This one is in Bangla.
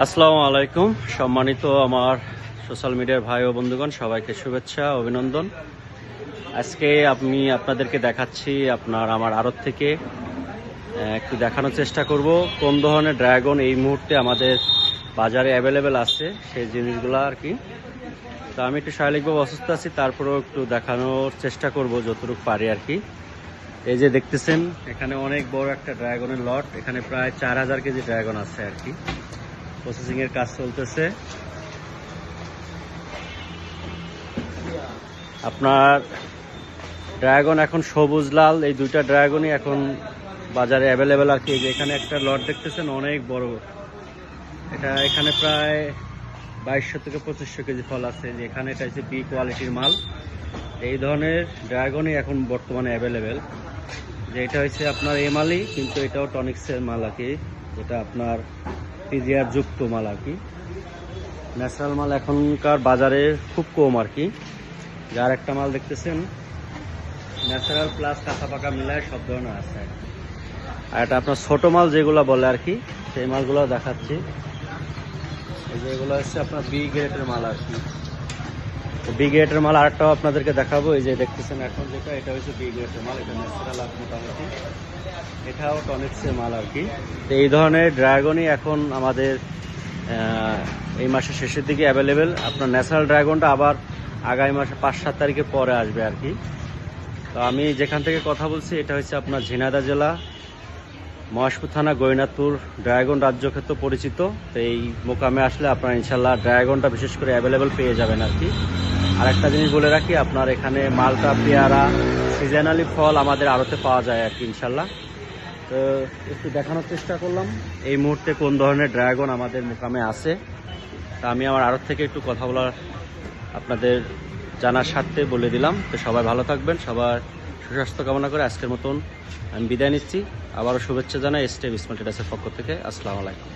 আসসালামু আলাইকুম। সম্মানিত আমার সোশ্যাল মিডিয়ার ভাই ও বন্ধুগণ, সবাইকে শুভেচ্ছা, অভিনন্দন। আজকে আমি আপনাদেরকে দেখাচ্ছি আমার আড়ত থেকে একটু দেখানোর চেষ্টা করব কোন ধরনের ড্রাগন এই মুহূর্তে আমাদের বাজারে অ্যাভেলেবেল আছে, সেই জিনিসগুলো আর কি। তো আমি একটু শারীরিকভাবে অসুস্থ আছি, তারপরেও একটু দেখানোর চেষ্টা করব যতটুকু পারি আর কি। এই যে দেখতেছেন, এখানে অনেক বড় একটা ড্রাগনের লট, এখানে প্রায় 4000 কেজি ড্রাগন আছে আর কি। প্রসেসিং এর কাজ চলতেছে। আপনার ড্রাগন এখন সবুজ লাল, এই দুইটা ড্রাগনই এখন বাজারে অ্যাভেলেবেল আর কি। যে এখানে একটা লট দেখতেছেন অনেক বড়, এখানে প্রায় 2200 থেকে 2500 কেজি ফল আছে। যে এখানে এটা হচ্ছে বি কোয়ালিটির মাল। এই ধরনের ড্রাগনই এখন বর্তমানে অ্যাভেলেবেল। যে এটা হচ্ছে আপনার এ মালই, কিন্তু এটাও টনিক্সের মাল আর কি, যেটা আপনার পিজিআর যুক্ত মাল আর কি। ন্যাচারাল মাল এখনকার বাজারে খুব কম আর কি। যার একটা মাল দেখতেছেন ন্যাচারাল প্লাস কাঁচা পাকা মিলায় সব ধরনের আছে আর কি। আর এটা আপনার ছোট মাল যেগুলো বলে আর কি, সেই মালগুলো দেখাচ্ছি। এই যে এগুলো হচ্ছে আপনার বি গ্রেডের মাল আর কি। বি গ্রেডের মাল আরেকটাও আপনাদেরকে দেখাবো। এই যে দেখতেছেন এখন যেটা, এটা হচ্ছে বি গ্রেডের মাল, এটা ন্যাচারাল আর মোটামুটি এটাও টনিক্সের মাল আর কি। তো এই ধরনের ড্রাগনই এখন আমাদের এই মাসের শেষের দিকে অ্যাভেলেবেল। আপনার ন্যাচারাল ড্রাগনটা আবার আগামী মাসে 5-7 তারিখে পরে আসবে আর কি। তো আমি যেখান থেকে কথা বলছি এটা হচ্ছে আপনার ঝিনাইদহ জেলা মহেশপুর থানা গৌরীনাথপুর ড্রাগন রাজ্যক্ষেত্র পরিচিত। তো এই মোকামে আসলে আপনার ইনশাল্লাহ ড্রাগনটা বিশেষ করে অ্যাভেলেবেল পেয়ে যাবেন আর কি। আর একটা জিনিস বলে রাখি, আপনার এখানে মালটা, পেয়ারা, সিজনালি ফল আমাদের আড়তে পাওয়া যায় আর কি ইনশাল্লাহ। তো একটু দেখানোর চেষ্টা করলাম এই মুহূর্তে কোন ধরনের ড্রাগন আমাদের মোকামে আছে। তা আমি আমার আড়ত থেকে একটু কথা বলার আপনাদের জানার স্বার্থে বলে দিলাম। তো সবাই ভালো থাকবেন, সবার সুস্বাস্থ্য কামনা করে আজকের মতন আমি বিদায় নিচ্ছি। আবারও শুভেচ্ছা জানাই স্টেপ স্মার্ট ট্রেডার্সের পক্ষ থেকে। আসসালামু আলাইকুম।